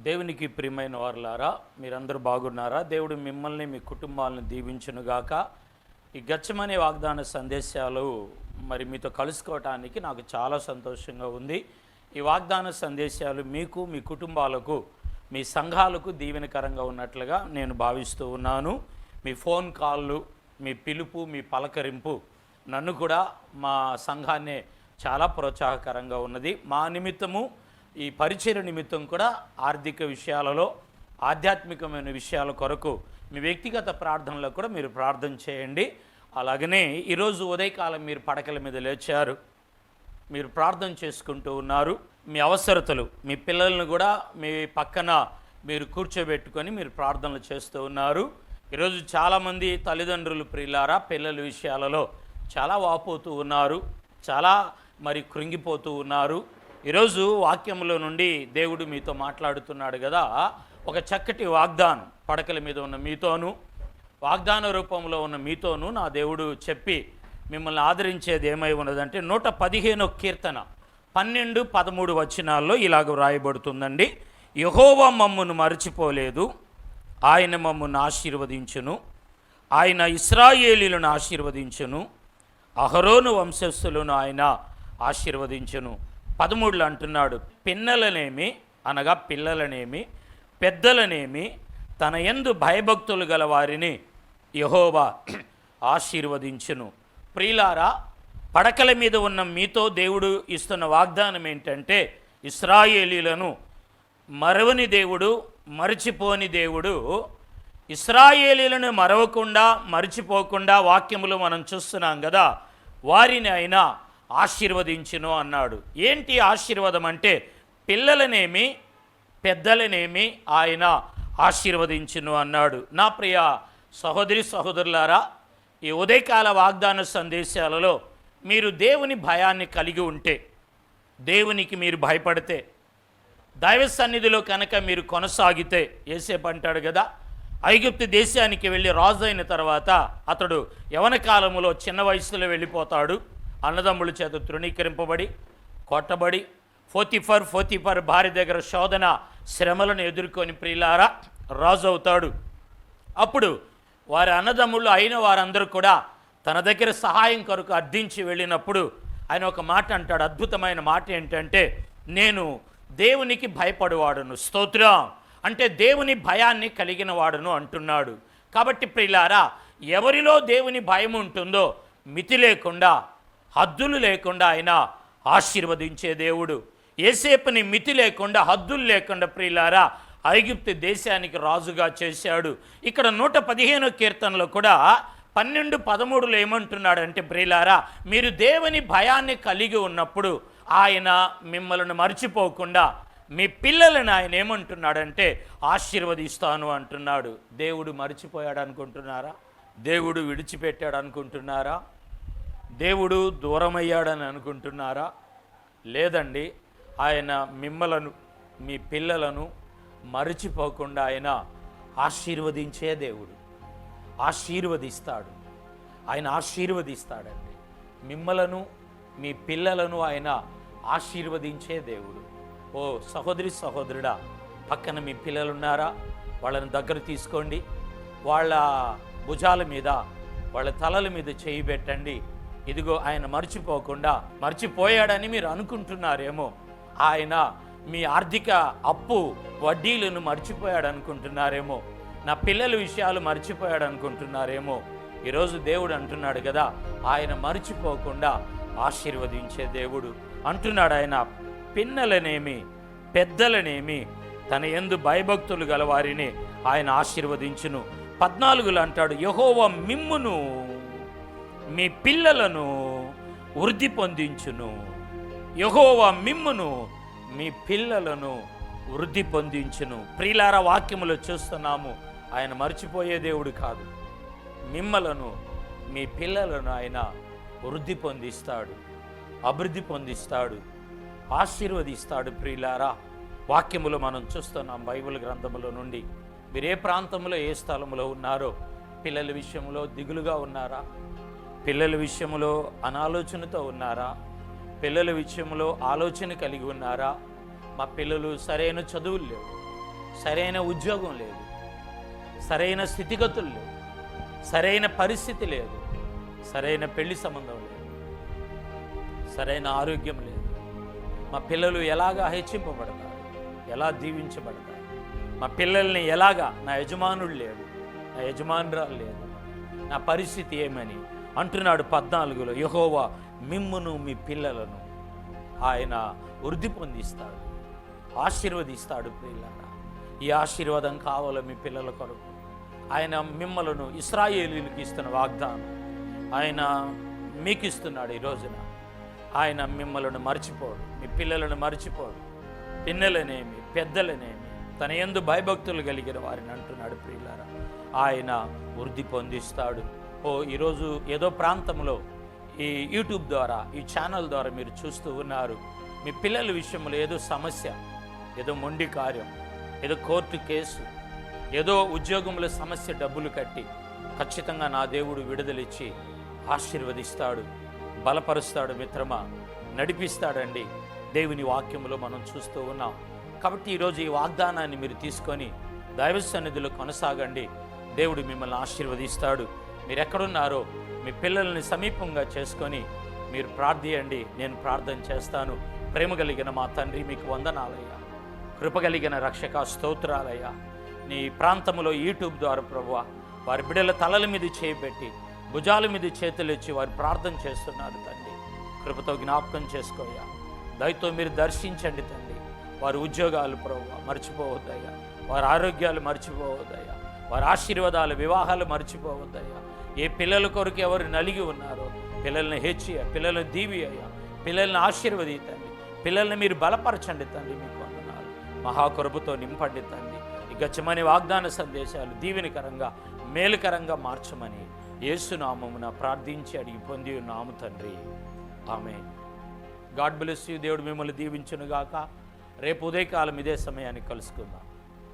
దేవునికి ప్రియమైన వారులారా, మీరందరూ బాగున్నారా? దేవుడు మిమ్మల్ని మీ కుటుంబాలను దీవించునుగాక. ఈ గచ్చమనే వాగ్దాన సందేశాలు మరి మీతో కలుసుకోవటానికి నాకు చాలా సంతోషంగా ఉంది. ఈ వాగ్దాన సందేశాలు మీకు, మీ కుటుంబాలకు, మీ సంఘాలకు దీవెనకరంగా ఉన్నట్లుగా నేను భావిస్తూ ఉన్నాను. మీ ఫోన్ కాళ్ళు, మీ పిలుపు, మీ పలకరింపు నన్ను కూడా, మా సంఘాన్నే చాలా ప్రోత్సాహకరంగా ఉన్నది. మా నిమిత్తము, ఈ పరిచయ నిమిత్తం కూడా ఆర్థిక విషయాలలో, ఆధ్యాత్మికమైన విషయాల కొరకు మీ వ్యక్తిగత ప్రార్థనలో కూడా మీరు ప్రార్థన చేయండి. అలాగనే ఈరోజు ఉదయకాలం మీరు పడకల మీద లేచారు, మీరు ప్రార్థన చేసుకుంటూ ఉన్నారు. మీ అవసరతలు, మీ పిల్లలను కూడా మీ పక్కన మీరు కూర్చోబెట్టుకొని మీరు ప్రార్థనలు చేస్తూ ఉన్నారు. ఈరోజు చాలామంది తల్లిదండ్రులు ప్రియులారా పిల్లల విషయాలలో చాలా వాపోతూ ఉన్నారు, చాలా కృంగిపోతూ ఉన్నారు. ఈరోజు వాక్యంలో నుండి దేవుడు మీతో మాట్లాడుతున్నాడు కదా. ఒక చక్కటి వాగ్దానం పడకల మీద ఉన్న మీతోనూ, వాగ్దాన రూపంలో ఉన్న మీతోనూ నా దేవుడు చెప్పి మిమ్మల్ని ఆదరించేది ఏమై ఉన్నదంటే 115వ కీర్తన 12-13 వచనాల్లో ఇలాగ వ్రాయబడుతుందండి. యెహోవా మమ్మును మరచిపోలేదు, ఆయన మమ్మును ఆశీర్వదించును, ఆయన ఇశ్రాయేలీయులను ఆశీర్వదించును, అహరోను వంశస్థులను ఆయన ఆశీర్వదించును. 13లో అంటున్నాడు, పిన్నలనేమి అనగా పిల్లలనేమి, పెద్దలనేమి, తన యందు భయభక్తులు గల వారిని యెహోవా ఆశీర్వదించును. ప్రియులారా, పడకల మీద ఉన్న మీతో దేవుడు ఇస్తున్న వాగ్దానం ఏంటంటే, ఇశ్రాయేలీయులను మరవని దేవుడు, మరచిపోని దేవుడు. ఇశ్రాయేలీయులను మరవకుండా, మరచిపోకుండా వాక్యములు మనం చూస్తున్నాం కదా, వారిని ఆయన ఆశీర్వదించును అన్నాడు. ఏంటి ఆశీర్వాదం అంటే, పిల్లలనేమి పెద్దలనేమి ఆయన ఆశీర్వదించును అన్నాడు. నా ప్రియ సహోదరి సహోదరులారా, ఈ ఉదయకాల వాగ్దాన సందేశాలలో మీరు దేవుని భయాన్ని కలిగి ఉంటే, దేవునికి మీరు భయపడితే, దైవ సన్నిధిలో కనుక మీరు కొనసాగితే, యేసేపు అంటాడు కదా, ఐగుప్తు దేశానికి వెళ్ళి రాజు అయిన తర్వాత అతడు యవన కాలంలో చిన్న వయసులో వెళ్ళిపోతాడు. అన్నదమ్ముల చేత తృణీకరింపబడి, కొట్టబడి, పోతీఫర్ భార్య దగ్గర శోధన శ్రమలను ఎదుర్కొని ప్రియులారా రాజు అవుతాడు. అప్పుడు వారి అన్నదమ్ముళ్ళు అయిన వారందరూ కూడా తన దగ్గర సహాయం కొరకు అర్థించి వెళ్ళినప్పుడు ఆయన ఒక మాట అంటాడు, అద్భుతమైన మాట ఏంటంటే, నేను దేవునికి భయపడువాడును. స్తోత్రం. అంటే దేవుని భయాన్ని కలిగిన వాడును అంటున్నాడు. కాబట్టి ప్రియులారా, ఎవరిలో దేవుని భయం ఉంటుందో మితి లేకుండా, హద్దులు లేకుండా ఆయన ఆశీర్వదించే దేవుడు. యేసేపుని మితి లేకుండా, హద్దులు లేకుండా ప్రియులారా ఐగుప్తు దేశానికి రాజుగా చేశాడు. ఇక్కడ 115వ కీర్తనలో కూడా 12-13లో ఏమంటున్నాడంటే, ప్రియులారా, మీరు దేవుని భయాన్ని కలిగి ఉన్నప్పుడు ఆయన మిమ్మల్ని మర్చిపోకుండా మీ పిల్లలను ఆయన ఏమంటున్నాడంటే ఆశీర్వదిస్తాను అంటున్నాడు. దేవుడు మర్చిపోయాడు అనుకుంటున్నారా? దేవుడు విడిచిపెట్టాడు అనుకుంటున్నారా? దేవుడు దూరమయ్యాడని అనుకుంటున్నారా? లేదండి. ఆయన మిమ్మలను, మీ పిల్లలను మరచిపోకుండా ఆయన ఆశీర్వదించే దేవుడు. ఆశీర్వదిస్తాడు, ఆయన ఆశీర్వదిస్తాడండి. మిమ్మలను, మీ పిల్లలను ఆయన ఆశీర్వదించే దేవుడు. ఓ సహోదరి సహోదరుడా, పక్కన మీ పిల్లలు ఉన్నారా? వాళ్ళని దగ్గర తీసుకోండి, వాళ్ళ భుజాల మీద, వాళ్ళ తలల మీద చేయి పెట్టండి. ఇదిగో ఆయన మర్చిపోకుండా, మర్చిపోయాడని మీరు అనుకుంటున్నారేమో, ఆయన మీ ఆర్థిక అప్పు వడ్డీలను మర్చిపోయాడు అనుకుంటున్నారేమో, నా పిల్లల విషయాలు మర్చిపోయాడు అనుకుంటున్నారేమో. ఈరోజు దేవుడు అంటున్నాడు కదా, ఆయన మర్చిపోకుండా ఆశీర్వదించే దేవుడు అంటున్నాడు. ఆయన పిన్నలనేమి పెద్దలనేమి తన యందు భయభక్తులు గల వారిని ఆయన ఆశీర్వదించును. 14లో అంటాడు, యెహోవా మిమ్మును, మీ పిల్లలను వృద్ధి పొందించును. యెహోవా మిమ్మును, మీ పిల్లలను వృద్ధి పొందించును. ప్రియులారా, వాక్యములో చూస్తున్నాము, ఆయన మర్చిపోయే దేవుడు కాదు. మిమ్మలను, మీ పిల్లలను ఆయన వృద్ధి పొందిస్తాడు, అభివృద్ధి పొందిస్తాడు, ఆశీర్వదిస్తాడు. ప్రియులారా, వాక్యములో మనం చూస్తున్నాం బైబిల్ గ్రంథములో నుండి. మీరు ఏ ప్రాంతంలో, ఏ స్థలంలో ఉన్నారో, పిల్లల విషయంలో దిగులుగా ఉన్నారా? పిల్లల విషయంలో అనాలోచనతో ఉన్నారా? పిల్లల విషయంలో ఆలోచన కలిగి ఉన్నారా? మా పిల్లలు సరైన చదువులు లేవు, సరైన ఉద్యోగం లేదు, సరైన స్థితిగతులు లేవు, సరైన పరిస్థితి లేదు, సరైన పెళ్లి సంబంధం లేదు, సరైన ఆరోగ్యం లేదు. మా పిల్లలు ఎలాగా హెచ్చింపబడతారు, ఎలా దీవించబడతారు? మా పిల్లల్ని ఎలాగా, నా యజమానుడు లేడు, నా యజమానురాలు లేదు, నా పరిస్థితి ఏమని అంటున్నాడు 14లో. యెహోవా మిమ్మును మీ పిల్లలను ఆయన వృద్ధి పొందిస్తాడు, ఆశీర్వదిస్తాడు. ప్రియులారా, ఈ ఆశీర్వాదం కావాలో మీ పిల్లల కొరకు. ఆయన మిమ్మలను ఇశ్రాయేలీయులకు ఇస్తున్న వాగ్దానం ఆయన మీకు ఇస్తున్నాడు. ఈ రోజున ఆయన మిమ్మలను మర్చిపోడు, మీ పిల్లలను మర్చిపోడు. పిన్నెలనేమి పెద్దలనేమి తన యందు భయభక్తులు కలిగిన వారిని అంటున్నాడు. ప్రియులారా, ఆయన వృద్ధి పొందిస్తాడు. ఈరోజు ఏదో ప్రాంతంలో ఈ యూట్యూబ్ ద్వారా, ఈ ఛానల్ ద్వారా మీరు చూస్తూ ఉన్నారు. మీ పిల్లల విషయంలో ఏదో సమస్య, ఏదో మొండి కార్యం, ఏదో కోర్టు కేసు, ఏదో ఉద్యోగంలో సమస్య, డబ్బులు కట్టి ఖచ్చితంగా నా దేవుడు విడుదలిచ్చి ఆశీర్వదిస్తాడు, బలపరుస్తాడు. మిత్రమా, నడిపిస్తాడండి. దేవుని వాక్యంలో మనం చూస్తూ ఉన్నాం. కాబట్టి ఈరోజు ఈ వాగ్దానాన్ని మీరు తీసుకొని దైవ సన్నిధిలో కొనసాగండి. దేవుడు మిమ్మల్ని ఆశీర్వదిస్తాడు. మీరు ఎక్కడున్నారో మీ పిల్లల్ని సమీపంగా చేసుకొని మీరు ప్రార్థియండి. నేను ప్రార్థన చేస్తాను. ప్రేమ కలిగిన మా తండ్రి, మీకు వందనాలయ్యా. కృప కలిగిన రక్షక, స్తోత్రాలయ్యా. నీ ప్రాంతంలో యూట్యూబ్ ద్వారా ప్రభువా, వారి బిడ్డల తలల మీద చేయబెట్టి, భుజాల మీద చేతులు ఇచ్చి వారు ప్రార్థన చేస్తున్నారు తండ్రి. కృపతో జ్ఞాపకం చేసుకోయ్యా. దయతో మీరు దర్శించండి తండ్రి. వారి ఉద్యోగాలు ప్రభువా మర్చిపోవద్దయ్యా, వారి ఆరోగ్యాలు మర్చిపోవద్దయ్యా, వారి ఆశీర్వాదాలు, వివాహాలు మర్చిపోవద్దయ్యా. ఏ పిల్లల కొరకు ఎవరు నలిగి ఉన్నారో పిల్లల్ని హెచ్చి, పిల్లల్ని దీవి అయ్యా, పిల్లల్ని ఆశీర్వదించండి, పిల్లల్ని మీరు బలపరచండి తండ్రి. మీకు వందనాలు. మహాకృపతో నింపండి తండ్రి. ఈ గచ్చమని వాగ్దాన సందేశాలు దీవెనకరంగా, మేలుకరంగా మార్చమని యేసు నామమున ప్రార్థించి అడిగి పొంది ఉన్నాము తండ్రి. ఆమేన్. God bless you. దేవుడు మిమ్మల్ని దీవించునుగాక. రేపు ఉదయకాలం ఇదే సమయాన్ని కలుసుకుందాం.